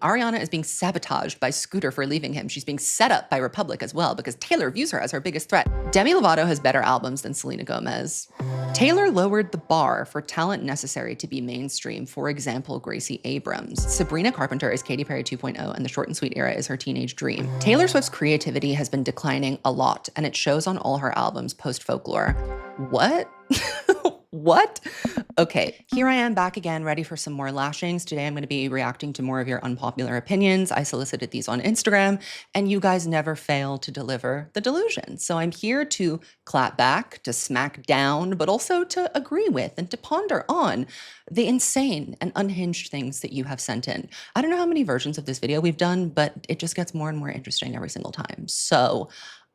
Ariana is being sabotaged by Scooter for leaving him. She's being set up by Republic as well because Taylor views her as her biggest threat. Demi Lovato has better albums than Selena Gomez. Taylor lowered the bar for talent necessary to be mainstream, for example, Gracie Abrams. Sabrina Carpenter is Katy Perry 2.0, and the short and sweet era is her teenage dream. Taylor Swift's creativity has been declining a lot, and it shows on all her albums post-folklore. What? What? Okay, here I am back again, ready for some more lashings. Today I'm going to be reacting to more of your unpopular opinions. I solicited these on Instagram, and you guys never fail to deliver the delusion. So I'm here to clap back, to smack down, but also to agree with and to ponder on the insane and unhinged things that you have sent in. I don't know how many versions of this video we've done, but it just gets more and more interesting every single time. So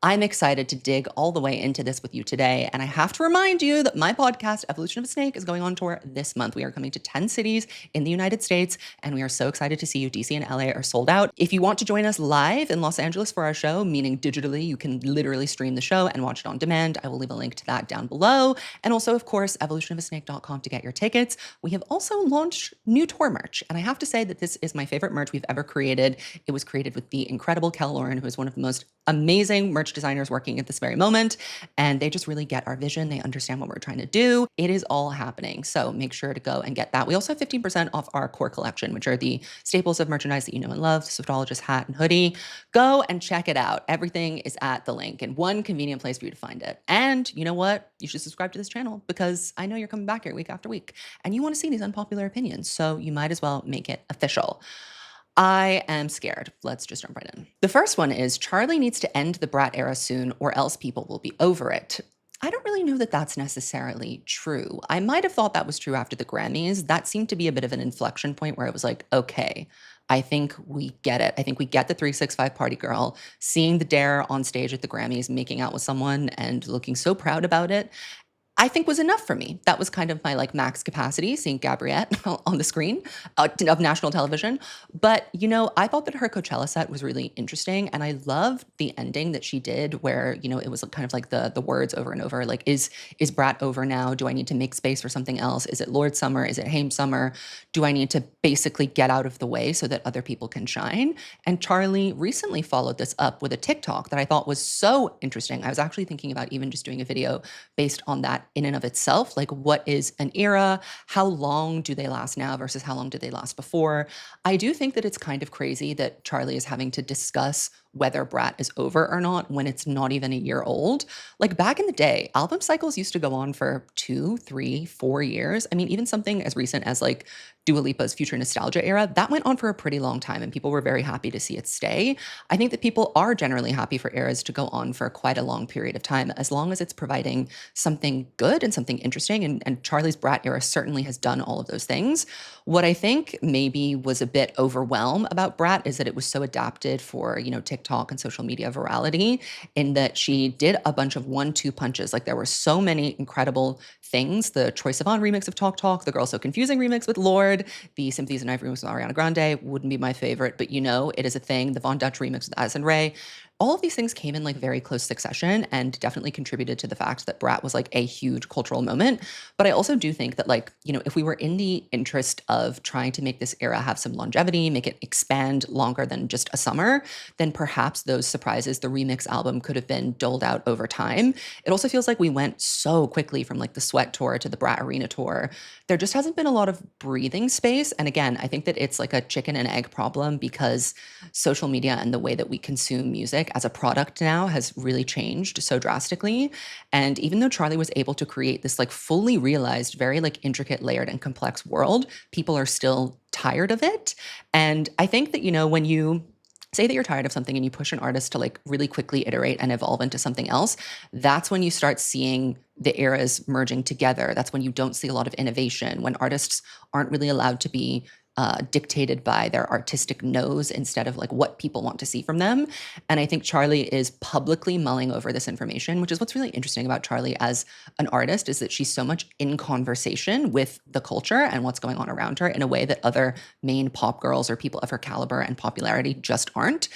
I'm excited to dig all the way into this with you today. And I have to remind you that my podcast, Evolution of a Snake, is going on tour this month. We are coming to 10 cities in the United States, and we are so excited to see you. DC and LA are sold out. If you want to join us live in Los Angeles for our show, meaning digitally, you can literally stream the show and watch it on demand. I will leave a link to that down below. And also, of course, evolutionofasnake.com to get your tickets. We have also launched new tour merch. And I have to say that this is my favorite merch we've ever created. It was created with the incredible Chappell Roan, who is one of the most amazing merch designers working at this very moment, and they just really get our vision. They understand what we're trying to do. It is all happening, so make sure to go and get that. We also have 15% off our core collection, which are the staples of merchandise that you know and love, the Swiftologist hat and hoodie. Go and check it out. Everything is at the link in one convenient place for you to find it. And you know what? You should subscribe to this channel because I know you're coming back here week after week, and you want to see these unpopular opinions, so you might as well make it official. I am scared. Let's just jump right in. The first one is Charli needs to end the brat era soon or else people will be over it. I don't really know that that's necessarily true. I might have thought that was true after the Grammys. That seemed to be a bit of an inflection point where it was like, okay, I think we get it. I think we get the 365 party girl, seeing the dare on stage at the Grammys, making out with someone and looking so proud about it, I think was enough for me. That was kind of my like max capacity, seeing Gabriette on the screen of national television. But, you know, I thought that her Coachella set was really interesting. And I loved the ending that she did where, you know, it was kind of like the words over and over, like, is Brat over now? Do I need to make space for something else? Is it Lord Summer? Is it Haim Summer? Do I need to basically get out of the way so that other people can shine? And Charli recently followed this up with a TikTok that I thought was so interesting. I was actually thinking about even just doing a video based on that in and of itself. Like, what is an era? How long do they last now versus how long did they last before? I do think that it's kind of crazy that Charli is having to discuss whether Brat is over or not when it's not even a year old. Like back in the day, album cycles used to go on for 2, 3, 4 years. I mean, even something as recent as like Dua Lipa's Future Nostalgia era, that went on for a pretty long time and people were very happy to see it stay. I think that people are generally happy for eras to go on for quite a long period of time, as long as it's providing something good and something interesting. And Charli's Brat era certainly has done all of those things. What I think maybe was a bit overwhelmed about Brat is that it was so adapted for, you know, TikTok and social media virality, in that she did a bunch of 1-2 punches. Like there were so many incredible things. The Troye Sivan remix of Talk Talk, the Girl So Confusing remix with Lorde, the Sympathies and Knife remix with Ariana Grande wouldn't be my favorite, but you know, it is a thing. The Von Dutch remix with Addison Rae. All of these things came in like very close succession and definitely contributed to the fact that Brat was like a huge cultural moment. But I also do think that, like, you know, if we were in the interest of trying to make this era have some longevity, make it expand longer than just a summer, then perhaps those surprises, the remix album, could have been doled out over time. It also feels like we went so quickly from like the Sweat tour to the Brat Arena tour. There just hasn't been a lot of breathing space. And again, I think that it's like a chicken and egg problem because social media and the way that we consume music as a product now has really changed so drastically. And even though Charli was able to create this like fully realized, very like intricate, layered and complex world, people are still tired of it. And I think that, you know, when you say that you're tired of something and you push an artist to like really quickly iterate and evolve into something else, that's when you start seeing the eras merging together. That's when you don't see a lot of innovation, when artists aren't really allowed to be dictated by their artistic nose instead of like what people want to see from them. And I think Charli is publicly mulling over this information, which is what's really interesting about Charli as an artist, is that she's so much in conversation with the culture and what's going on around her in a way that other main pop girls or people of her caliber and popularity just aren't.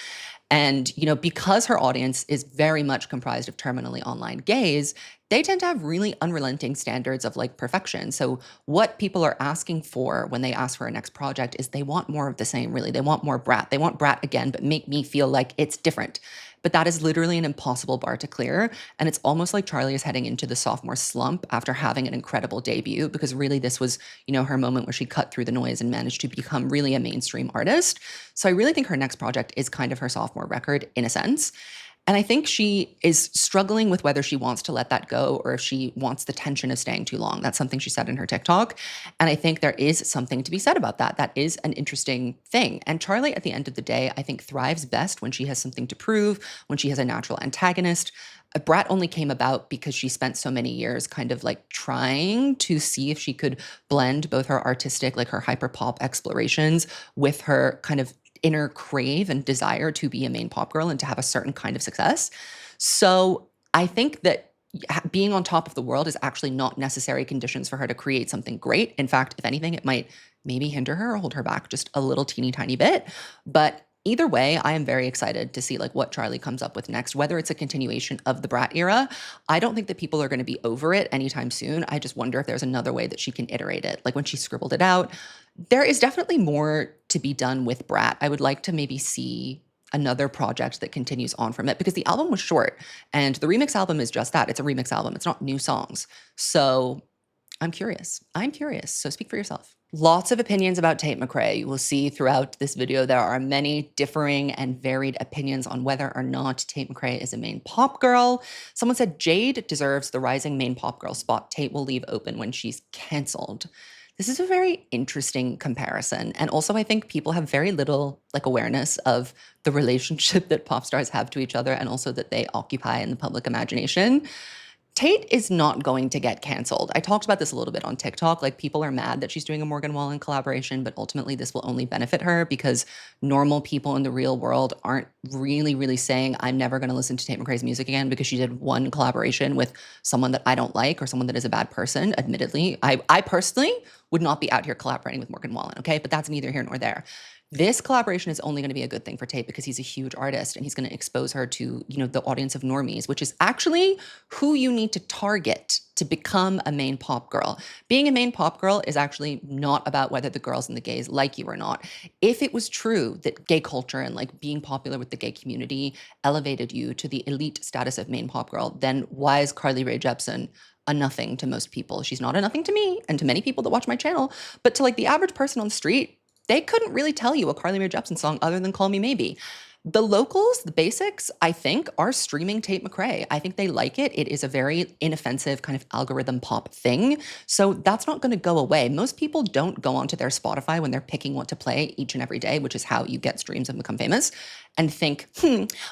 And, because her audience is very much comprised of terminally online gays, they tend to have really unrelenting standards of like perfection. So what people are asking for when they ask for a next project is they want more of the same, really. They want more brat. They want brat again, but make me feel like it's different. But that is literally an impossible bar to clear. And it's almost like Charli is heading into the sophomore slump after having an incredible debut, because really this was, her moment where she cut through the noise and managed to become really a mainstream artist. So I really think her next project is kind of her sophomore record in a sense. And I think she is struggling with whether she wants to let that go or if she wants the tension of staying too long. That's something she said in her TikTok. And I think there is something to be said about that. That is an interesting thing. And Charli, at the end of the day, I think thrives best when she has something to prove, when she has a natural antagonist. A Brat only came about because she spent so many years kind of like trying to see if she could blend both her artistic, like her hyper pop explorations with her kind of inner crave and desire to be a main pop girl and to have a certain kind of success. So I think that being on top of the world is actually not necessary conditions for her to create something great. In fact, if anything, it might maybe hinder her or hold her back just a little teeny tiny bit. But either way, I am very excited to see like what Charli comes up with next, whether it's a continuation of the Brat era. I don't think that people are going to be over it anytime soon. I just wonder if there's another way that she can iterate it. Like when she scribbled it out, there is definitely more to be done with Brat. I would like to maybe see another project that continues on from it, because the album was short and the remix album is just that. It's a remix album. It's not new songs. So I'm curious. So speak for yourself. Lots of opinions about Tate McRae. You will see throughout this video there are many differing and varied opinions on whether or not Tate McRae is a main pop girl. Someone said Jade deserves the rising main pop girl spot Tate will leave open when she's canceled. This is a very interesting comparison. And also I think people have very little like awareness of the relationship that pop stars have to each other and also that they occupy in the public imagination. Tate is not going to get canceled. I talked about this a little bit on TikTok. Like people are mad that she's doing a Morgan Wallen collaboration, but ultimately this will only benefit her because normal people in the real world aren't really saying, I'm never going to listen to Tate McRae's music again because she did one collaboration with someone that I don't like or someone that is a bad person. Admittedly, I personally would not be out here collaborating with Morgan Wallen, okay? But that's neither here nor there. This collaboration is only going to be a good thing for Tate because he's a huge artist and he's going to expose her to, the audience of normies, which is actually who you need to target to become a main pop girl. Being a main pop girl is actually not about whether the girls and the gays like you or not. If it was true that gay culture and like being popular with the gay community elevated you to the elite status of main pop girl, then why is Carly Rae Jepsen a nothing to most people? She's not a nothing to me and to many people that watch my channel, but to like the average person on the street, they couldn't really tell you a Carly Rae Jepsen song other than Call Me Maybe. The locals, the basics, I think, are streaming Tate McRae. I think they like it. It is a very inoffensive kind of algorithm pop thing. So that's not going to go away. Most people don't go onto their Spotify when they're picking what to play each and every day, which is how you get streams and become famous, and think,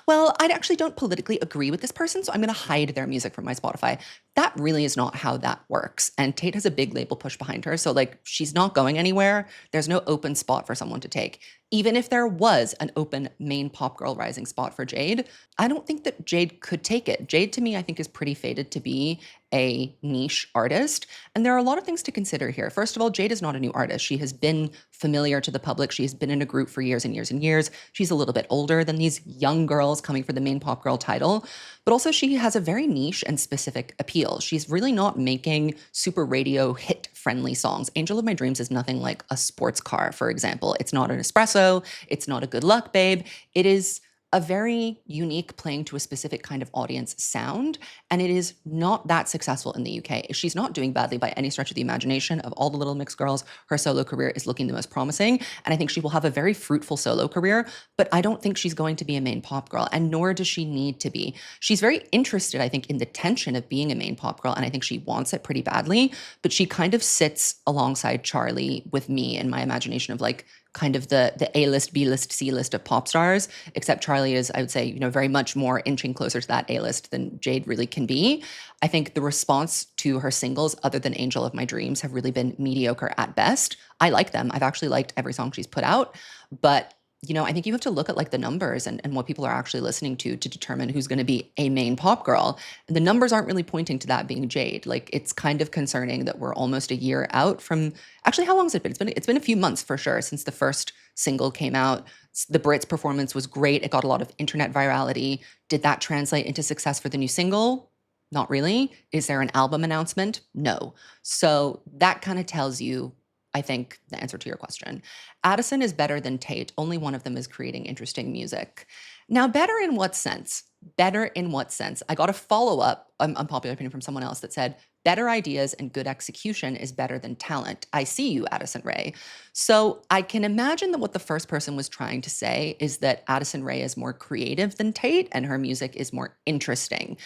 well, I actually don't politically agree with this person, so I'm going to hide their music from my Spotify. That really is not how that works. And Tate has a big label push behind her. So like she's not going anywhere. There's no open spot for someone to take. Even if there was an open main pop girl rising spot for Jade, I don't think that Jade could take it. Jade, to me, I think is pretty fated to be a niche artist. And there are a lot of things to consider here. First of all, Jade is not a new artist. She has been familiar to the public. She has been in a group for years and years and years. She's a little bit older than these young girls coming for the main pop girl title. But also she has a very niche and specific appeal. She's really not making super radio hit friendly songs. Angel of My Dreams is nothing like a sports car, for example. It's not an espresso. It's not a Good Luck Babe. It is a very unique playing to a specific kind of audience sound, and it is not that successful in the UK. She's not doing badly by any stretch of the imagination. Of all the Little Mix girls, her solo career is looking the most promising, and I think she will have a very fruitful solo career, but I don't think she's going to be a main pop girl, and nor does she need to be. She's very interested, I think, in the tension of being a main pop girl, and I think she wants it pretty badly, but she kind of sits alongside Charli with me in my imagination of like, kind of the A-list, B-list, C-list of pop stars, except Charli is, I would say, very much more inching closer to that A-list than Jade really can be. I think the response to her singles, other than Angel of My Dreams, have really been mediocre at best. I like them. I've actually liked every song she's put out, but I think you have to look at like the numbers and what people are actually listening to determine who's going to be a main pop girl. And the numbers aren't really pointing to that being Jade. Like it's kind of concerning that we're almost a year out from, actually, how long has it been? It's been a few months for sure since the first single came out. The Brits performance was great. It got a lot of internet virality. Did that translate into success for the new single? Not really. Is there an album announcement? No. So that kind of tells you, I think, the answer to your question. Addison is better than Tate. Only one of them is creating interesting music. Now, better in what sense? Better in what sense? I got a follow-up, unpopular opinion from someone else that said, better ideas and good execution is better than talent. I see you, Addison Rae. So I can imagine that what the first person was trying to say is that Addison Rae is more creative than Tate and her music is more interesting.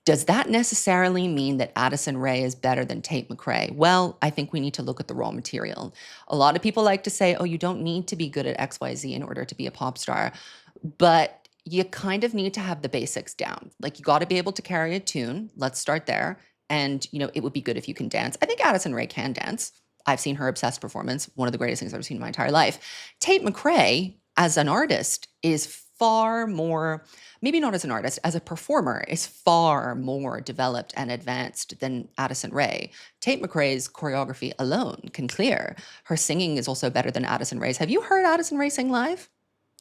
Does that necessarily mean that Addison Rae is better than Tate McRae? Well, I think we need to look at the raw material. A lot of people like to say, oh, you don't need to be good at XYZ in order to be a pop star. But you kind of need to have the basics down. Like, you got to be able to carry a tune. Let's start there. And, it would be good if you can dance. I think Addison Rae can dance. I've seen her Obsessed performance, one of the greatest things I've ever seen in my entire life. Tate McRae, as an artist, is far more, maybe not as an artist, as a performer, is far more developed and advanced than Addison Rae. Tate McRae's choreography alone can clear. Her singing is also better than Addison Rae's. Have you heard Addison Rae sing live?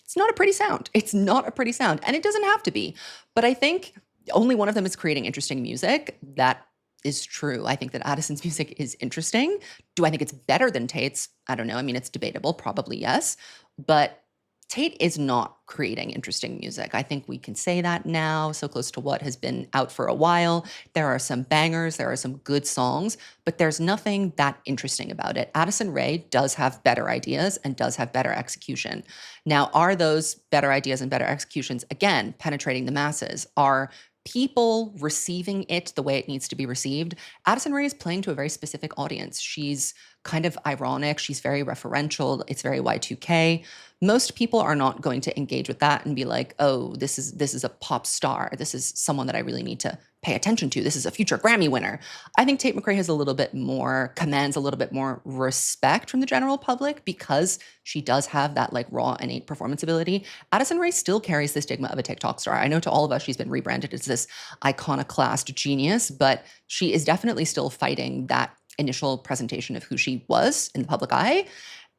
It's not a pretty sound. It's not a pretty sound, and it doesn't have to be. But I think only one of them is creating interesting music. That is true. I think that Addison's music is interesting. Do I think it's better than Tate's? I don't know. I mean, it's debatable, probably yes. But Tate is not creating interesting music. I think we can say that now, so close to what has been out for a while. There are some bangers, there are some good songs, but there's nothing that interesting about it. Addison Rae does have better ideas and does have better execution. Now, are those better ideas and better executions, again, penetrating the masses? Are people receiving it the way it needs to be received? Addison Rae is playing to a very specific audience. She's kind of ironic. She's very referential. It's very Y2K. Most people are not going to engage with that and be like, oh, this is a pop star. This is someone that I really need to pay attention to. This is a future Grammy winner. I think Tate McRae has a little bit more, commands a little bit more respect from the general public because she does have that like raw innate performance ability. Addison Rae still carries the stigma of a TikTok star. I know to all of us, she's been rebranded as this iconoclast genius, but she is definitely still fighting that initial presentation of who she was in the public eye.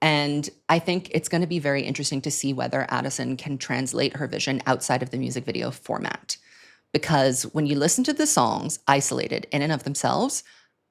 And I think it's going to be very interesting to see whether Addison can translate her vision outside of the music video format. Because when you listen to the songs isolated in and of themselves,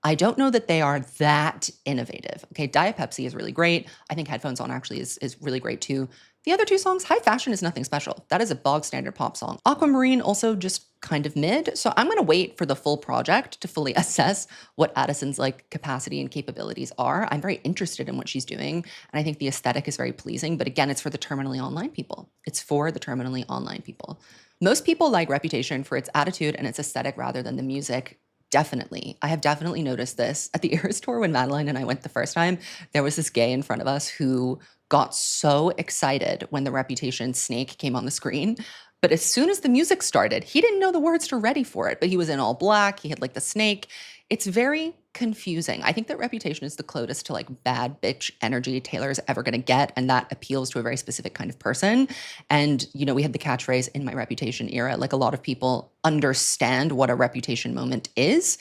I don't know that they are that innovative. Okay, Diet Pepsi is really great. I think Headphones On actually is really great too. The other two songs, High Fashion is nothing special. That is a bog standard pop song. Aquamarine also just kind of mid. So I'm gonna wait for the full project to fully assess what Addison's like capacity and capabilities are. I'm very interested in what she's doing. And I think the aesthetic is very pleasing, but again, it's for the terminally online people. It's for the terminally online people. Most people like Reputation for its attitude and its aesthetic rather than the music. Definitely. I have definitely noticed this. At the Eras tour when Madeline and I went the first time, there was this gay in front of us who got so excited when the Reputation snake came on the screen. But as soon as the music started, he didn't know the words to Ready for It, but he was in all black. He had like the snake. It's very confusing. I think that Reputation is the closest to like bad bitch energy Taylor is ever going to get. And that appeals to a very specific kind of person. And, we had the catchphrase in my Reputation era, like a lot of people understand what a Reputation moment is.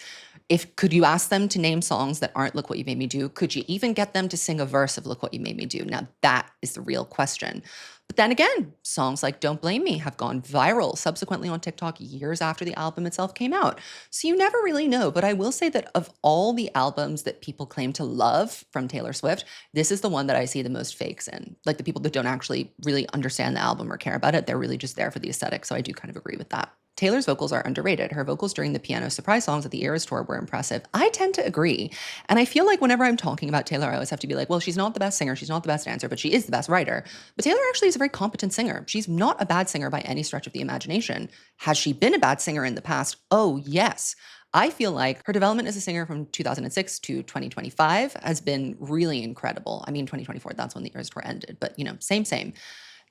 Could you ask them to name songs that aren't Look What You Made Me Do? Could you even get them to sing a verse of Look What You Made Me Do? Now that is the real question. But then again, songs like Don't Blame Me have gone viral subsequently on TikTok years after the album itself came out. So you never really know. But I will say that of all the albums that people claim to love from Taylor Swift, this is the one that I see the most fakes in. Like the people that don't actually really understand the album or care about it, they're really just there for the aesthetic. So I do kind of agree with that. Taylor's vocals are underrated. Her vocals during the piano surprise songs at the Eras tour were impressive. I tend to agree. And I feel like whenever I'm talking about Taylor, I always have to be like, well, she's not the best singer, she's not the best dancer, but she is the best writer. But Taylor actually is a very competent singer. She's not a bad singer by any stretch of the imagination. Has she been a bad singer in the past? Oh, yes. I feel like her development as a singer from 2006 to 2025 has been really incredible. I mean, 2024, that's when the Eras tour ended, but same.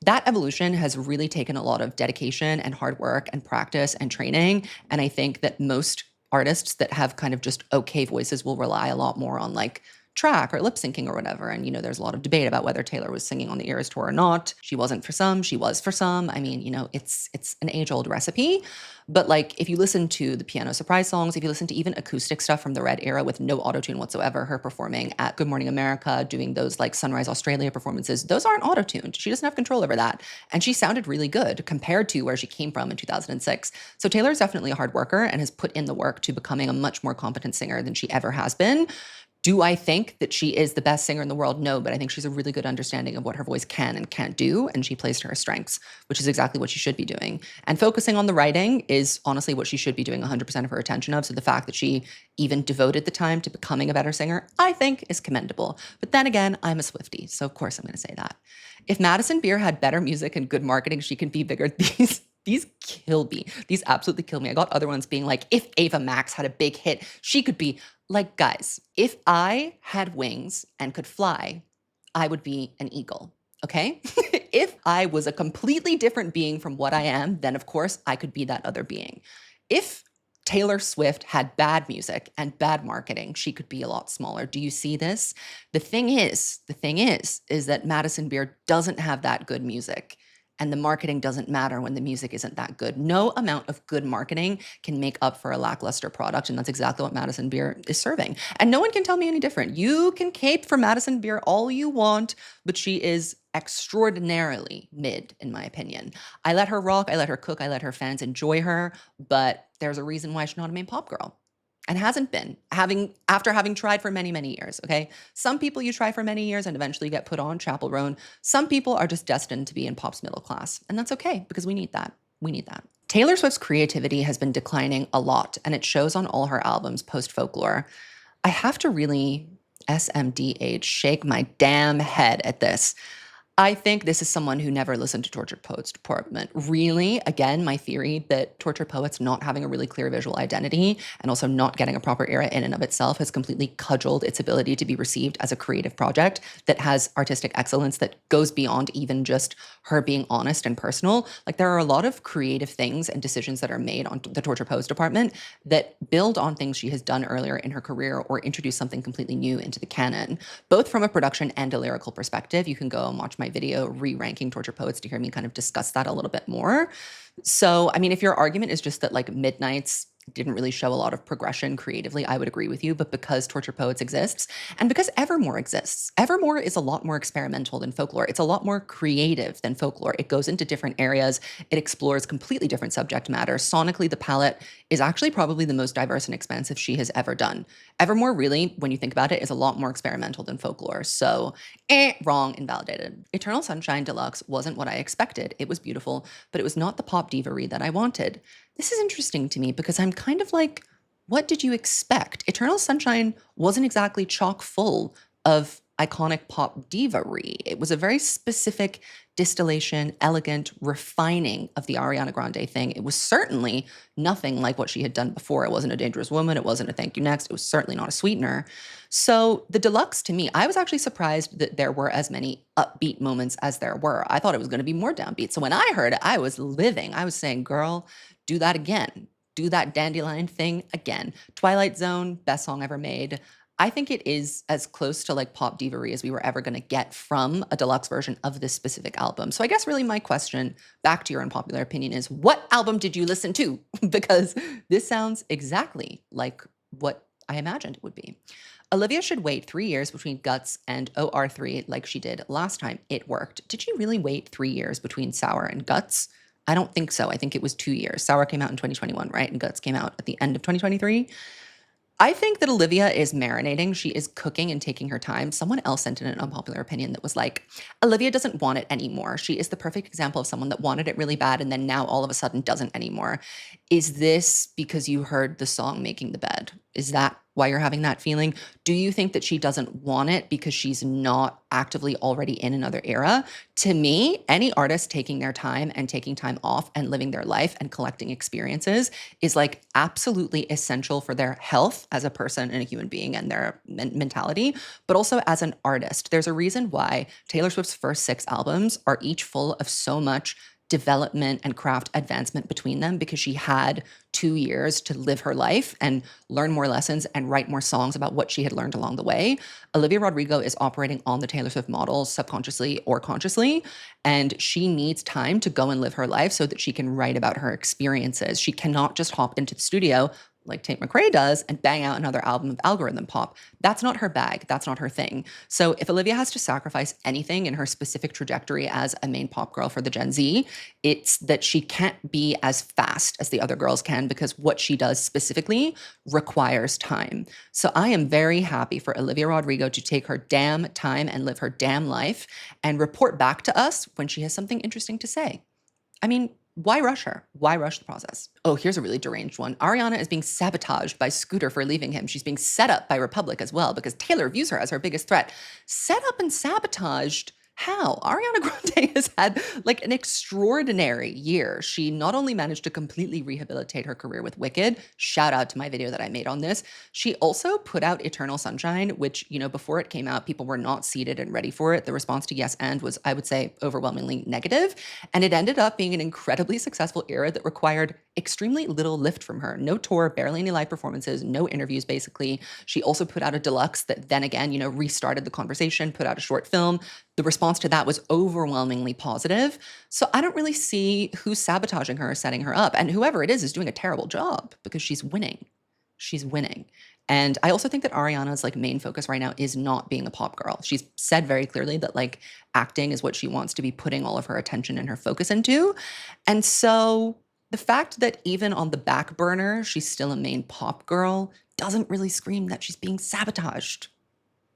That evolution has really taken a lot of dedication and hard work and practice and training. And I think that most artists that have kind of just okay voices will rely a lot more on like track or lip syncing or whatever. And, there's a lot of debate about whether Taylor was singing on the Eras tour or not. She wasn't for some, she was for some. I mean, it's an age-old recipe. But like, if you listen to the piano surprise songs, if you listen to even acoustic stuff from the Red era with no autotune whatsoever, her performing at Good Morning America, doing those like Sunrise Australia performances, those aren't autotuned. She doesn't have control over that. And she sounded really good compared to where she came from in 2006. So Taylor is definitely a hard worker and has put in the work to becoming a much more competent singer than she ever has been. Do I think that she is the best singer in the world? No, but I think she's a really good understanding of what her voice can and can't do, and she plays to her strengths, which is exactly what she should be doing. And focusing on the writing is honestly what she should be doing 100% of her attention of, so the fact that she even devoted the time to becoming a better singer, I think is commendable. But then again, I'm a Swiftie, so of course I'm going to say that. If Madison Beer had better music and good marketing, she can be bigger. These kill me. These absolutely kill me. I got other ones being like, if Ava Max had a big hit, she could be like, guys, if I had wings and could fly, I would be an eagle, okay? If I was a completely different being from what I am, then of course I could be that other being. If Taylor Swift had bad music and bad marketing, she could be a lot smaller. Do you see this? The thing is that Madison Beer doesn't have that good music. And the marketing doesn't matter when the music isn't that good. No amount of good marketing can make up for a lackluster product, and that's exactly what Madison Beer is serving. And no one can tell me any different. You can cape for Madison Beer all you want, but she is extraordinarily mid, in my opinion. I let her rock, I let her cook, I let her fans enjoy her, but there's a reason why she's not a main pop girl. And hasn't been, after having tried for many, many years, okay? Some people you try for many years and eventually get put on, Chappell Roan. Some people are just destined to be in pop's middle class. And that's okay, because we need that. We need that. Taylor Swift's creativity has been declining a lot, and it shows on all her albums post-folklore. I have to really, SMDH, shake my damn head at this. I think this is someone who never listened to Tortured Poets Department. Really, again, my theory that Tortured Poets not having a really clear visual identity and also not getting a proper era in and of itself has completely cudgeled its ability to be received as a creative project that has artistic excellence that goes beyond even just her being honest and personal. Like, there are a lot of creative things and decisions that are made on the Tortured Poets Department that build on things she has done earlier in her career or introduce something completely new into the canon, both from a production and a lyrical perspective. You can go and watch my video re-ranking Tortured Poets to hear me kind of discuss that a little bit more. So, I mean, if your argument is just that like Midnight's didn't really show a lot of progression creatively, I would agree with you. But because Tortured Poets exists, and because Evermore exists, Evermore is a lot more experimental than folklore. It's a lot more creative than folklore. It goes into different areas. It explores completely different subject matter. Sonically, the palette is actually probably the most diverse and expansive she has ever done. Evermore really, when you think about it, is a lot more experimental than folklore. So, wrong, invalidated. Eternal Sunshine Deluxe wasn't what I expected. It was beautiful, but it was not the pop diva-y that I wanted. This is interesting to me because I'm kind of like, what did you expect? Eternal Sunshine wasn't exactly chock full of iconic pop diva-y. It was a very specific distillation, elegant, refining of the Ariana Grande thing. It was certainly nothing like what she had done before. It wasn't a Dangerous Woman. It wasn't a Thank You Next. It was certainly not a sweetener. So the deluxe, to me, I was actually surprised that there were as many upbeat moments as there were. I thought it was going to be more downbeat. So when I heard it, I was living. I was saying, girl, do that again. Do that dandelion thing again. Twilight Zone, best song ever made. I think it is as close to like pop diva-y as we were ever going to get from a deluxe version of this specific album. So I guess really my question back to your unpopular opinion is, what album did you listen to? Because this sounds exactly like what I imagined it would be. Olivia should wait 3 years between Guts and OR3 like she did last time it worked. Did she really wait 3 years between Sour and Guts? I don't think so. I think it was 2 years. Sour came out in 2021, right? And Guts came out at the end of 2023. I think that Olivia is marinating. She is cooking and taking her time. Someone else sent in an unpopular opinion that was like, Olivia doesn't want it anymore. She is the perfect example of someone that wanted it really bad and then now all of a sudden doesn't anymore. Is this because you heard the song Making the Bed? Is that why you're having that feeling? Do you think that she doesn't want it because she's not actively already in another era? To me, any artist taking their time and taking time off and living their life and collecting experiences is like absolutely essential for their health as a person and a human being and their mentality, but also as an artist. There's a reason why Taylor Swift's first 6 albums are each full of so much development and craft advancement between them because she had 2 years to live her life and learn more lessons and write more songs about what she had learned along the way. Olivia Rodrigo is operating on the Taylor Swift model subconsciously or consciously, and she needs time to go and live her life so that she can write about her experiences. She cannot just hop into the studio like Tate McRae does and bang out another album of algorithm pop. That's not her bag. That's not her thing. So if Olivia has to sacrifice anything in her specific trajectory as a main pop girl for the Gen Z, it's that she can't be as fast as the other girls can because what she does specifically requires time. So I am very happy for Olivia Rodrigo to take her damn time and live her damn life and report back to us when she has something interesting to say. I mean, why rush her? Why rush the process? Oh, here's a really deranged one. Ariana is being sabotaged by Scooter for leaving him. She's being set up by Republic as well because Taylor views her as her biggest threat. Set up and sabotaged? How? Ariana Grande has had like an extraordinary year. She not only managed to completely rehabilitate her career with Wicked, shout out to my video that I made on this, she also put out Eternal Sunshine, which, you know, before it came out, people were not seated and ready for it. The response to Yes and was, I would say, overwhelmingly negative. And it ended up being an incredibly successful era that required extremely little lift from her. No tour, barely any live performances, no interviews, basically. She also put out a deluxe that then again, you know, restarted the conversation, put out a short film. The response to that was overwhelmingly positive. So I don't really see who's sabotaging her or setting her up. And whoever it is doing a terrible job because she's winning. She's winning. And I also think that Ariana's like main focus right now is not being a pop girl. She's said very clearly that like acting is what she wants to be putting all of her attention and her focus into. And so the fact that even on the back burner, she's still a main pop girl doesn't really scream that she's being sabotaged.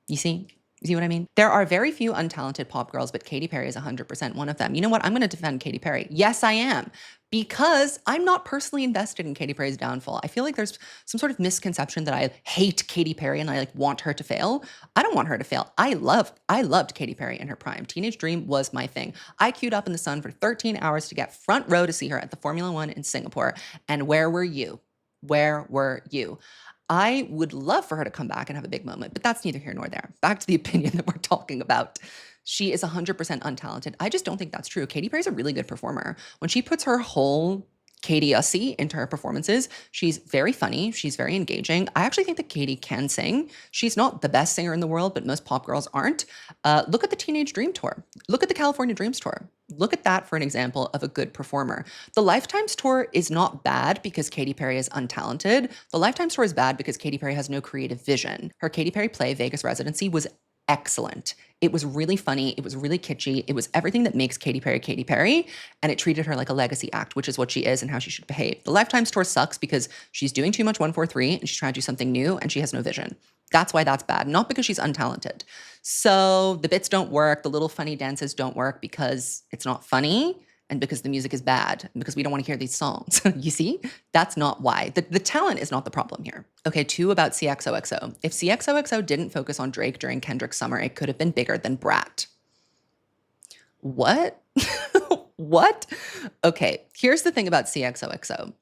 You see? You see what I mean? There are very few untalented pop girls, but Katy Perry is 100% one of them. You know what? I'm going to defend Katy Perry. Yes, I am. Because I'm not personally invested in Katy Perry's downfall. I feel like there's some sort of misconception that I hate Katy Perry and I like want her to fail. I don't want her to fail. I loved Katy Perry in her prime. Teenage Dream was my thing. I queued up in the sun for 13 hours to get front row to see her at the Formula One in Singapore. And where were you? Where were you? I would love for her to come back and have a big moment, but that's neither here nor there. Back to the opinion that we're talking about. She is 100% untalented. I just don't think that's true. Katy Perry's a really good performer. When she puts her whole Katy-ussy into her performances, she's very funny. She's very engaging. I actually think that Katy can sing. She's not the best singer in the world, but most pop girls aren't. Look at the Teenage Dream Tour. Look at the California Dreams Tour. Look at that for an example of a good performer. The Lifetimes Tour is not bad because Katy Perry is untalented. The Lifetimes Tour is bad because Katy Perry has no creative vision. Her Katy Perry play, Vegas Residency, was excellent. It was really funny. It was really kitschy. It was everything that makes Katy Perry, and it treated her like a legacy act, which is what she is and how she should behave. The Lifetimes Tour sucks because she's doing too much 143 and she's trying to do something new and she has no vision. That's why that's bad, not because she's untalented. So the bits don't work, the little funny dances don't work because it's not funny and because the music is bad and because we don't want to hear these songs. You see? That's not why. The talent is not the problem here. Okay, 2 about CXOXO. If CXOXO didn't focus on Drake during Kendrick's summer, it could have been bigger than Brat. What? What? Okay, here's the thing about CXOXO.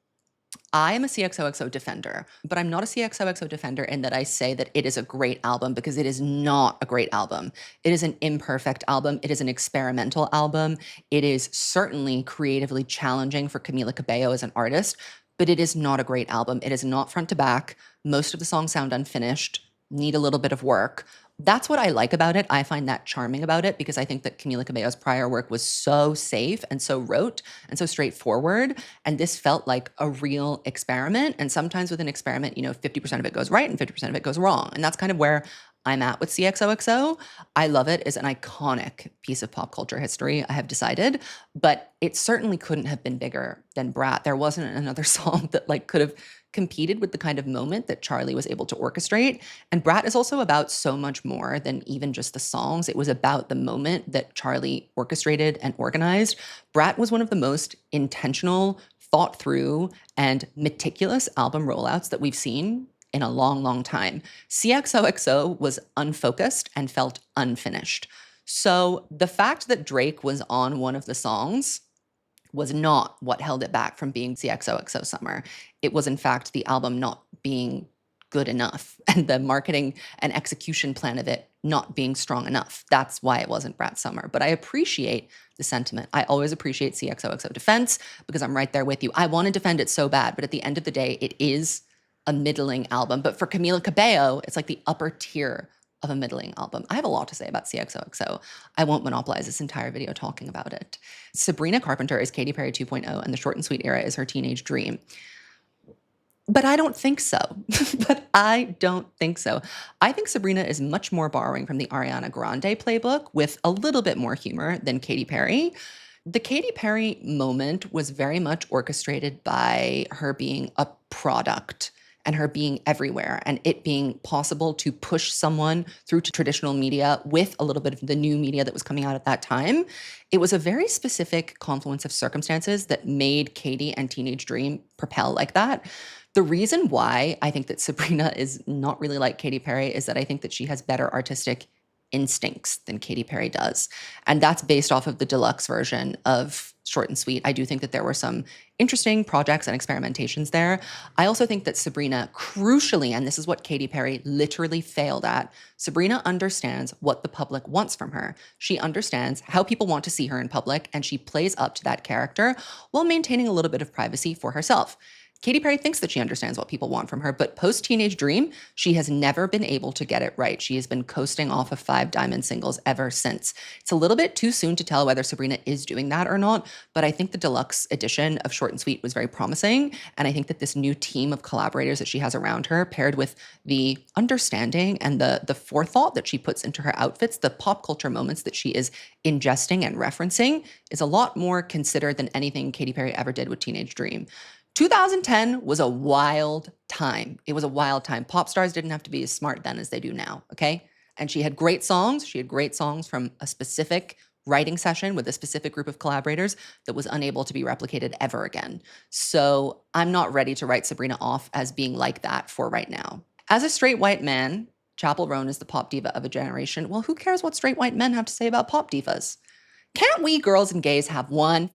I am a CXOXO defender, but I'm not a CXOXO defender in that I say that it is a great album because it is not a great album. It is an imperfect album. It is an experimental album. It is certainly creatively challenging for Camila Cabello as an artist, but it is not a great album. It is not front to back. Most of the songs sound unfinished, need a little bit of work. That's what I like about it. I find that charming about it because I think that Camila Cabello's prior work was so safe and so rote and so straightforward. And this felt like a real experiment. And sometimes with an experiment, you know, 50% of it goes right and 50% of it goes wrong. And that's kind of where I'm at with CXOXO. I love it as an iconic piece of pop culture history, I have decided, but it certainly couldn't have been bigger than Brat. There wasn't another song that like could have competed with the kind of moment that Charli was able to orchestrate. And Brat is also about so much more than even just the songs. It was about the moment that Charli orchestrated and organized. Brat was one of the most intentional, thought through, and meticulous album rollouts that we've seen in a long, long time. CXOXO was unfocused and felt unfinished. So the fact that Drake was on one of the songs was not what held it back from being CXOXO Summer. It was, in fact, the album not being good enough and the marketing and execution plan of it not being strong enough. That's why it wasn't Brat Summer. But I appreciate the sentiment. I always appreciate CXOXO defense because I'm right there with you. I want to defend it so bad, but at the end of the day, it is a middling album. But for Camila Cabello, it's like the upper tier of a middling album. I have a lot to say about CXOXO. I won't monopolize this entire video talking about it. Sabrina Carpenter is Katy Perry 2.0, and the short and sweet era is her teenage dream. But I don't think so. I think Sabrina is much more borrowing from the Ariana Grande playbook with a little bit more humor than Katy Perry. The Katy Perry moment was very much orchestrated by her being a product and her being everywhere and it being possible to push someone through to traditional media with a little bit of the new media that was coming out at that time. It was a very specific confluence of circumstances that made Katy and Teenage Dream propel like that. The reason why I think that Sabrina is not really like Katy Perry is that I think that she has better artistic instincts than Katy Perry does. And that's based off of the deluxe version of Short and Sweet. I do think that there were some interesting projects and experimentations there. I also think that Sabrina, crucially, and this is what Katy Perry literally failed at, Sabrina understands what the public wants from her. She understands how people want to see her in public, and she plays up to that character while maintaining a little bit of privacy for herself. Katy Perry thinks that she understands what people want from her, but post-Teenage Dream, she has never been able to get it right. She has been coasting off of 5 diamond singles ever since. It's a little bit too soon to tell whether Sabrina is doing that or not, but I think the deluxe edition of Short and Sweet was very promising, and I think that this new team of collaborators that she has around her, paired with the understanding and the forethought that she puts into her outfits, the pop culture moments that she is ingesting and referencing, is a lot more considered than anything Katy Perry ever did with Teenage Dream. 2010 was a wild time. It was a wild time. Pop stars didn't have to be as smart then as they do now, okay? And she had great songs. She had great songs from a specific writing session with a specific group of collaborators that was unable to be replicated ever again. So I'm not ready to write Sabrina off as being like that for right now. As a straight white man, Chappell Roan is the pop diva of a generation. Well, who cares what straight white men have to say about pop divas? Can't we girls and gays have one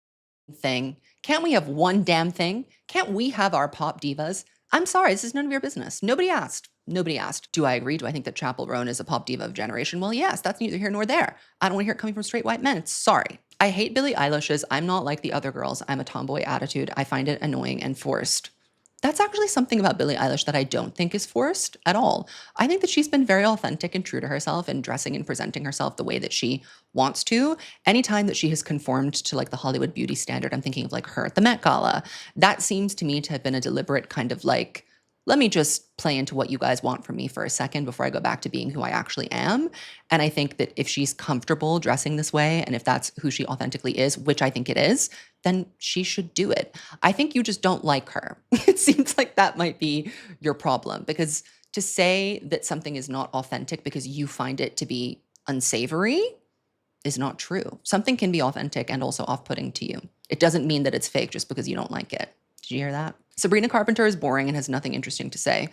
thing? Can't we have one damn thing? Can't we have our pop divas? I'm sorry, this is none of your business. Nobody asked. Nobody asked. Do I agree? Do I think that Chappell Roan is a pop diva of generation? Well, yes, that's neither here nor there. I don't want to hear it coming from straight white men. Sorry. I hate Billie Eilish's "I'm not like the other girls, I'm a tomboy" attitude. I find it annoying and forced. That's actually something about Billie Eilish that I don't think is forced at all. I think that she's been very authentic and true to herself in dressing and presenting herself the way that she wants to. Anytime that she has conformed to like the Hollywood beauty standard, I'm thinking of like her at the Met Gala. That seems to me to have been a deliberate kind of like, let me just play into what you guys want from me for a second before I go back to being who I actually am. And I think that if she's comfortable dressing this way, and if that's who she authentically is, which I think it is, then she should do it. I think you just don't like her. It seems like that might be your problem, because to say that something is not authentic because you find it to be unsavory is not true. Something can be authentic and also off-putting to you. It doesn't mean that it's fake just because you don't like it. Did you hear that? Sabrina Carpenter is boring and has nothing interesting to say.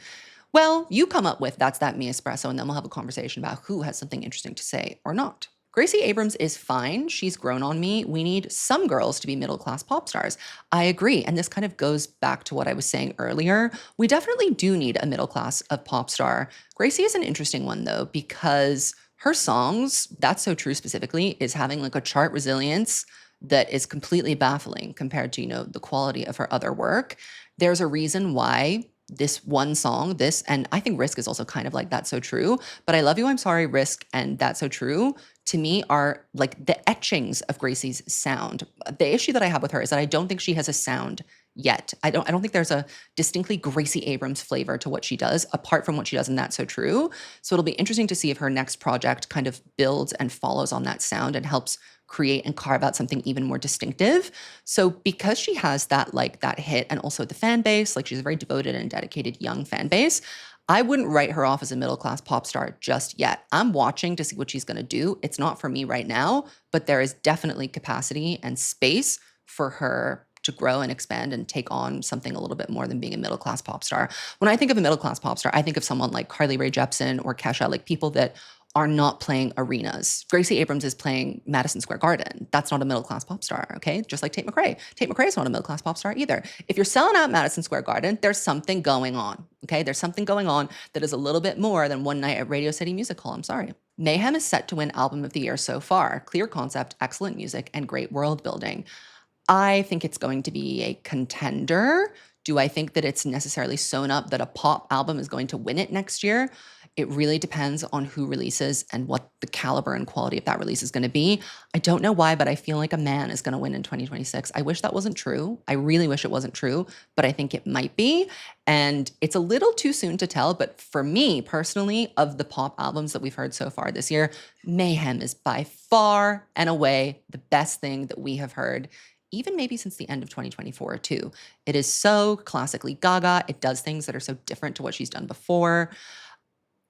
Well, you come up with "That's That Me" espresso, and then we'll have a conversation about who has something interesting to say or not. Gracie Abrams is fine. She's grown on me. We need some girls to be middle-class pop stars. I agree. And this kind of goes back to what I was saying earlier. We definitely do need a middle class of pop star. Gracie is an interesting one, though, because her songs, "That's So True" specifically, is having like a chart resilience that is completely baffling compared to, the quality of her other work. There's a reason why this one song, and I think Risk is also kind of like "That's So True," but I Love You, I'm Sorry, Risk, and "That's So True" to me are like the etchings of Gracie's sound. The issue that I have with her is that I don't think she has a sound yet. I don't think there's a distinctly Gracie Abrams flavor to what she does, apart from what she does in "That's So True." So it'll be interesting to see if her next project kind of builds and follows on that sound and helps create and carve out something even more distinctive. So because she has that hit, and also the fan base, like she's a very devoted and dedicated young fan base, I wouldn't write her off as a middle-class pop star just yet. I'm watching to see what she's gonna do. It's not for me right now, but there is definitely capacity and space for her to grow and expand and take on something a little bit more than being a middle-class pop star. When I think of a middle-class pop star, I think of someone like Carly Rae Jepsen or Kesha, like people that are not playing arenas. Gracie Abrams is playing Madison Square Garden. That's not a middle-class pop star, okay? Just like Tate McRae. Tate McRae is not a middle-class pop star either. If you're selling out Madison Square Garden, there's something going on, okay? There's something going on that is a little bit more than one night at Radio City Music Hall, I'm sorry. Mayhem is set to win Album of the Year so far. Clear concept, excellent music, and great world building. I think it's going to be a contender. Do I think that it's necessarily sewn up that a pop album is going to win it next year? It really depends on who releases and what the caliber and quality of that release is going to be. I don't know why, but I feel like a man is going to win in 2026. I wish that wasn't true. I really wish it wasn't true, but I think it might be. And it's a little too soon to tell, but for me personally, of the pop albums that we've heard so far this year, Mayhem is by far and away the best thing that we have heard, even maybe since the end of 2024 too. It is so classically Gaga. It does things that are so different to what she's done before.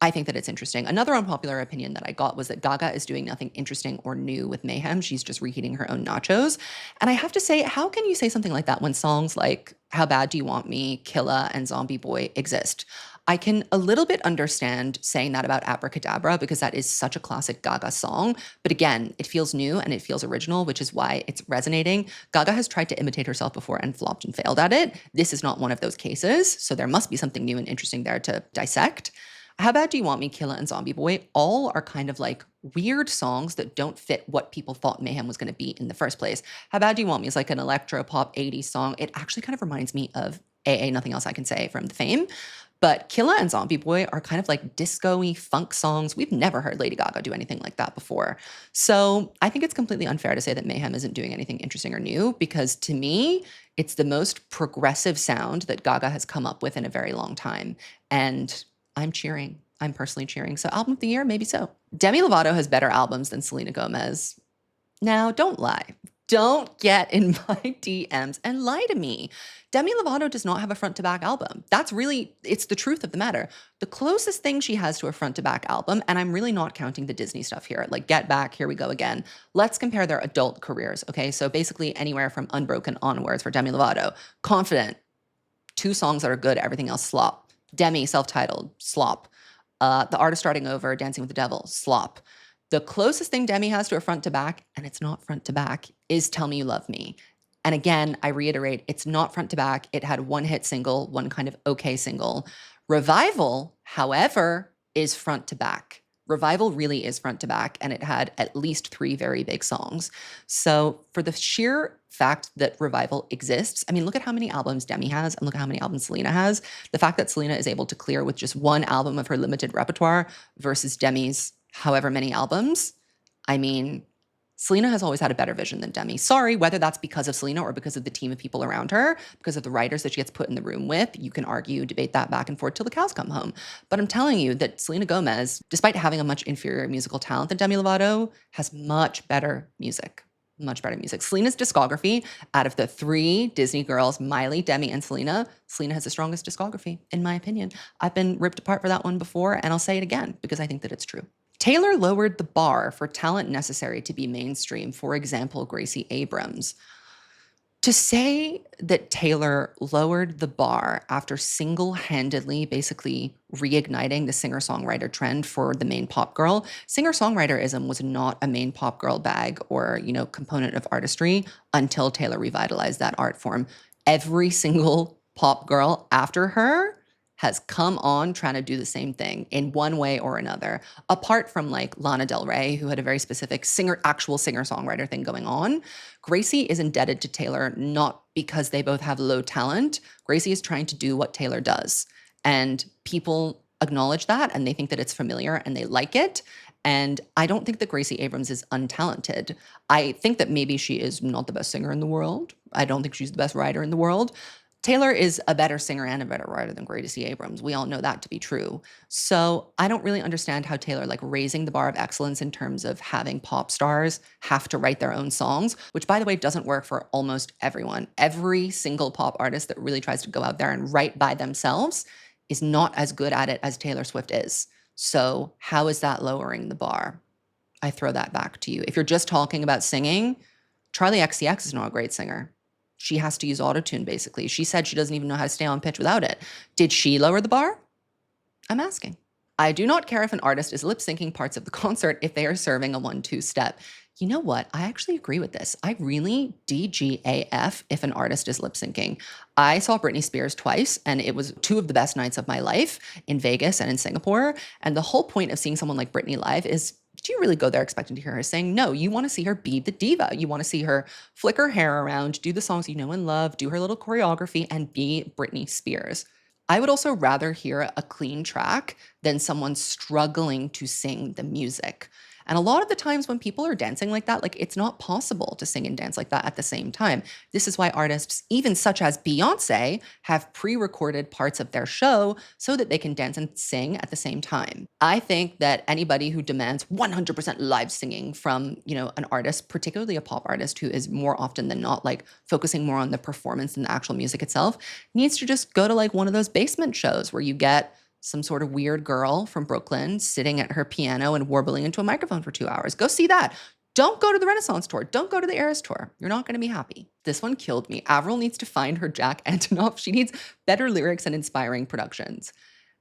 I think that it's interesting. Another unpopular opinion that I got was that Gaga is doing nothing interesting or new with Mayhem. She's just reheating her own nachos. And I have to say, how can you say something like that when songs like How Bad Do You Want Me, Killa, and Zombie Boy exist? I can a little bit understand saying that about Abracadabra because that is such a classic Gaga song. But again, it feels new and it feels original, which is why it's resonating. Gaga has tried to imitate herself before and flopped and failed at it. This is not one of those cases. So there must be something new and interesting there to dissect. How Bad Do You Want Me, Killa, and Zombie Boy all are kind of like weird songs that don't fit what people thought Mayhem was going to be in the first place. How Bad Do You Want Me is like an electro pop 80s song. It actually kind of reminds me of AA, Nothing Else I Can Say from The Fame. But Killa and Zombie Boy are kind of like disco-y funk songs. We've never heard Lady Gaga do anything like that before. So I think it's completely unfair to say that Mayhem isn't doing anything interesting or new because to me, it's the most progressive sound that Gaga has come up with in a very long time. And I'm cheering. I'm personally cheering. So album of the year, maybe so. Demi Lovato has better albums than Selena Gomez. Now, don't lie. Don't get in my DMs and lie to me. Demi Lovato does not have a front-to-back album. That's really, it's the truth of the matter. The closest thing she has to a front-to-back album, and I'm really not counting the Disney stuff here, like Get Back, Here We Go Again. Let's compare their adult careers, okay? So basically anywhere from Unbroken onwards for Demi Lovato. Confident, 2 songs that are good, everything else slop. Demi, self-titled, slop. The Artist Starting Over, Dancing with the Devil, slop. The closest thing Demi has to a front-to-back, and it's not front-to-back, is Tell Me You Love Me. And again, I reiterate, it's not front-to-back. It had one hit single, one kind of okay single. Revival, however, is front-to-back. Revival really is front-to-back, and it had at least 3 very big songs. So for the sheer fact that Revival exists, I mean, look at how many albums Demi has and look at how many albums Selena has. The fact that Selena is able to clear with just 1 album of her limited repertoire versus Demi's however many albums, I mean, Selena has always had a better vision than Demi. Sorry, whether that's because of Selena or because of the team of people around her, because of the writers that she gets put in the room with, you can argue, debate that back and forth till the cows come home. But I'm telling you that Selena Gomez, despite having a much inferior musical talent than Demi Lovato, has much better music. Much better music. Selena's discography, out of the 3 Disney girls, Miley, Demi, and Selena has the strongest discography, in my opinion. I've been ripped apart for that one before, and I'll say it again because I think that it's true. Taylor lowered the bar for talent necessary to be mainstream, for example, Gracie Abrams. To say that Taylor lowered the bar after single-handedly basically reigniting the singer-songwriter trend for the main pop girl, singer-songwriterism was not a main pop girl bag or, component of artistry until Taylor revitalized that art form. Every single pop girl after her has come on trying to do the same thing in one way or another. Apart from like Lana Del Rey, who had a very specific actual singer-songwriter thing going on, Gracie is indebted to Taylor not because they both have low talent. Gracie is trying to do what Taylor does. And people acknowledge that and they think that it's familiar and they like it. And I don't think that Gracie Abrams is untalented. I think that maybe she is not the best singer in the world. I don't think she's the best writer in the world. Taylor is a better singer and a better writer than Gracie Abrams. We all know that to be true. So I don't really understand how Taylor, raising the bar of excellence in terms of having pop stars have to write their own songs, which by the way, doesn't work for almost everyone. Every single pop artist that really tries to go out there and write by themselves is not as good at it as Taylor Swift is. So how is that lowering the bar? I throw that back to you. If you're just talking about singing, Charli XCX is not a great singer. She has to use autotune, basically. She said she doesn't even know how to stay on pitch without it. Did she lower the bar? I'm asking. I do not care if an artist is lip syncing parts of the concert if they are serving a 1-2 step. You know what? I actually agree with this. I really DGAF if an artist is lip syncing. I saw Britney Spears twice, and it was two of the best nights of my life in Vegas and in Singapore. And the whole point of seeing someone like Britney live is, do you really go there expecting to hear her sing? No, you want to see her be the diva. You want to see her flick her hair around, do the songs you know and love, do her little choreography, and be Britney Spears. I would also rather hear a clean track than someone struggling to sing the music. And a lot of the times when people are dancing like that, like it's not possible to sing and dance like that at the same time. This is why artists, even such as Beyonce, have pre-recorded parts of their show so that they can dance and sing at the same time. I think that anybody who demands 100% live singing from, an artist, particularly a pop artist who is more often than not like focusing more on the performance than the actual music itself, needs to just go to like one of those basement shows where you get some sort of weird girl from Brooklyn sitting at her piano and warbling into a microphone for 2 hours. Go see that. Don't go to the Renaissance tour. Don't go to the Eras tour. You're not going to be happy. This one killed me. Avril needs to find her Jack Antonoff. She needs better lyrics and inspiring productions.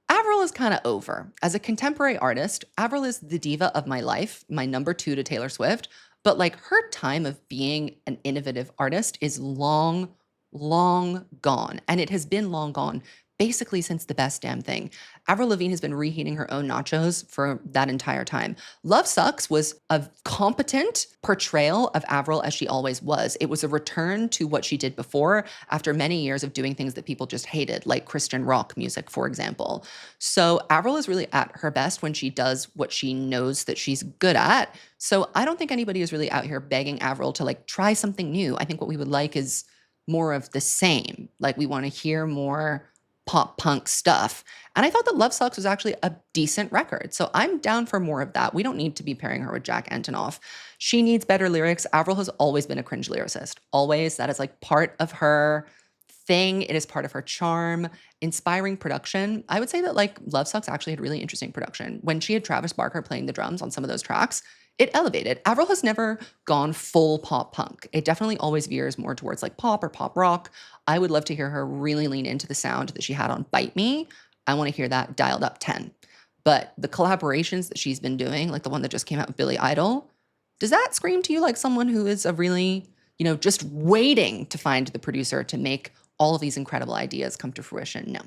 Avril is kind of over. As a contemporary artist, Avril is the diva of my life, my number 2 to Taylor Swift. But like her time of being an innovative artist is long, long gone. And it has been long gone basically since The Best Damn Thing. Avril Lavigne has been reheating her own nachos for that entire time. Love Sucks was a competent portrayal of Avril as she always was. It was a return to what she did before after many years of doing things that people just hated, like Christian rock music, for example. So Avril is really at her best when she does what she knows that she's good at. So I don't think anybody is really out here begging Avril to like try something new. I think what we would like is more of the same. Like we want to hear more pop punk stuff. And I thought that Love Sucks was actually a decent record. So I'm down for more of that. We don't need to be pairing her with Jack Antonoff. She needs better lyrics. Avril has always been a cringe lyricist. Always. That is like part of her thing. It is part of her charm. Inspiring production. I would say that like Love Sucks actually had really interesting production. When she had Travis Barker playing the drums on some of those tracks, it elevated. Avril has never gone full pop punk. It definitely always veers more towards like pop or pop rock. I would love to hear her really lean into the sound that she had on Bite Me. I want to hear that dialed up 10. But the collaborations that she's been doing, like the one that just came out with Billy Idol, does that scream to you like someone who is a really, just waiting to find the producer to make all of these incredible ideas come to fruition? No.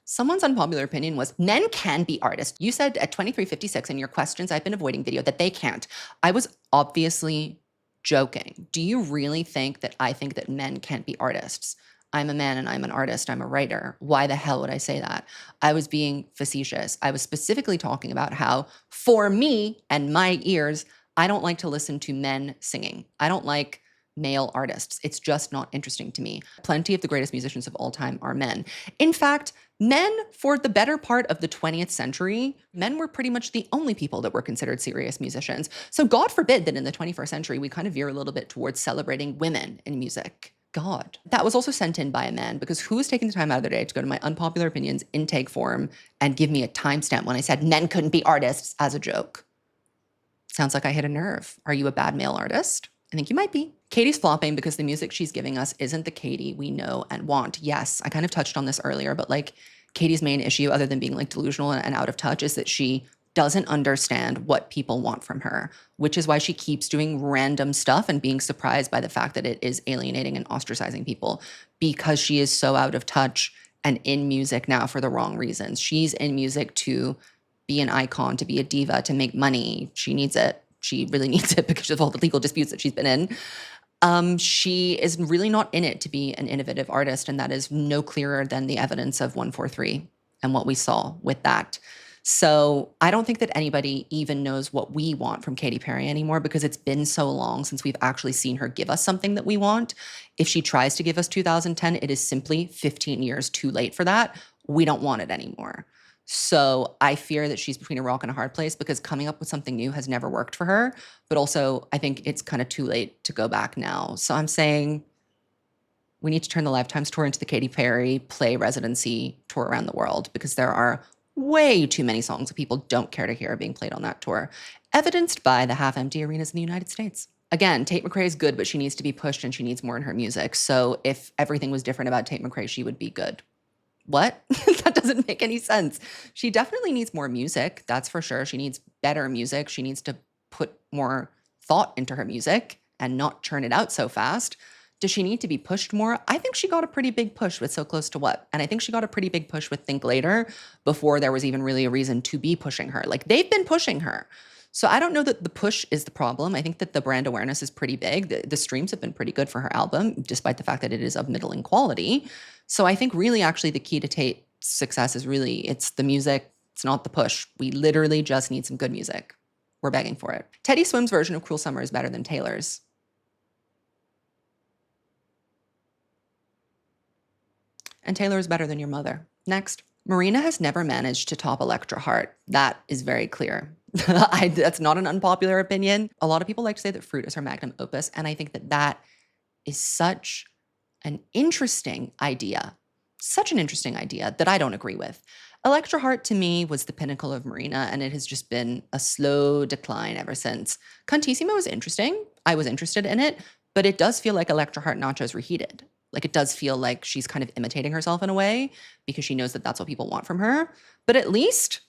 Someone's unpopular opinion was, men can be artists. You said at 23:56 in your questions I've been avoiding video that they can't. I was obviously joking. Do you really think that I think that men can't be artists? I'm a man and I'm an artist. I'm a writer. Why the hell would I say that? I was being facetious. I was specifically talking about how, for me and my ears, I don't like to listen to men singing. I don't like male artists. It's just not interesting to me. Plenty of the greatest musicians of all time are men. In fact, men, for the better part of the 20th century, men were pretty much the only people that were considered serious musicians. So God forbid that in the 21st century, we kind of veer a little bit towards celebrating women in music. God. That was also sent in by a man, because who was taking the time out of their day to go to my unpopular opinions intake form and give me a timestamp when I said men couldn't be artists as a joke? Sounds like I hit a nerve. Are you a bad male artist? I think you might be. Katy's flopping because the music she's giving us isn't the Katy we know and want. Yes, I kind of touched on this earlier, but like Katy's main issue, other than being like delusional and out of touch, is that she doesn't understand what people want from her, which is why she keeps doing random stuff and being surprised by the fact that it is alienating and ostracizing people, because she is so out of touch and in music now for the wrong reasons. She's in music to be an icon, to be a diva, to make money. She needs it. She really needs it because of all the legal disputes that she's been in. She is really not in it to be an innovative artist, and that is no clearer than the evidence of 143 and what we saw with that. So I don't think that anybody even knows what we want from Katy Perry anymore, because it's been so long since we've actually seen her give us something that we want. If she tries to give us 2010, it is simply 15 years too late for that. We don't want it anymore. So I fear that she's between a rock and a hard place, because coming up with something new has never worked for her. But also, I think it's kind of too late to go back now. So I'm saying we need to turn the Lifetimes tour into the Katy Perry play residency tour around the world, because there are way too many songs that people don't care to hear being played on that tour, evidenced by the half-empty arenas in the United States. Again, Tate McRae is good, but she needs to be pushed and she needs more in her music. So if everything was different about Tate McRae, she would be good. What? That doesn't make any sense. She definitely needs more music, that's for sure. She needs better music. She needs to put more thought into her music and not churn it out so fast. Does she need to be pushed more? I think she got a pretty big push with So Close to What. And I think she got a pretty big push with Think Later before there was even really a reason to be pushing her. Like, they've been pushing her. So I don't know that the push is the problem. I think that the brand awareness is pretty big. The streams have been pretty good for her album, despite the fact that it is of middling quality. So I think really actually the key to Tate's success is really, it's the music. It's not the push. We literally just need some good music. We're begging for it. Teddy Swim's version of Cruel Summer is better than Taylor's. And Taylor is better than your mother. Next. Marina has never managed to top Electra Heart. That is very clear. That's not an unpopular opinion. A lot of people like to say that Fruit is her magnum opus, and I think that that is such an interesting idea. Such an interesting idea that I don't agree with. Electra Heart to me was the pinnacle of Marina, and it has just been a slow decline ever since. Contissimo was interesting. I was interested in it, but it does feel like Electra Heart Nachos reheated. Like, it does feel like she's kind of imitating herself in a way because she knows that that's what people want from her. But at least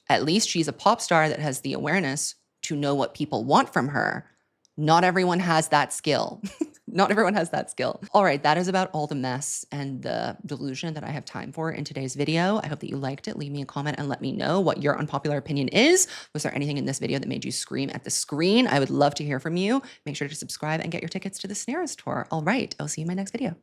she's a pop star that has the awareness to know what people want from her. Not everyone has that skill. Not everyone has that skill. All right, that is about all the mess and the delusion that I have time for in today's video. I hope that you liked it. Leave me a comment and let me know what your unpopular opinion is. Was there anything in this video that made you scream at the screen? I would love to hear from you. Make sure to subscribe and get your tickets to the Snares tour. All right, I'll see you in my next video.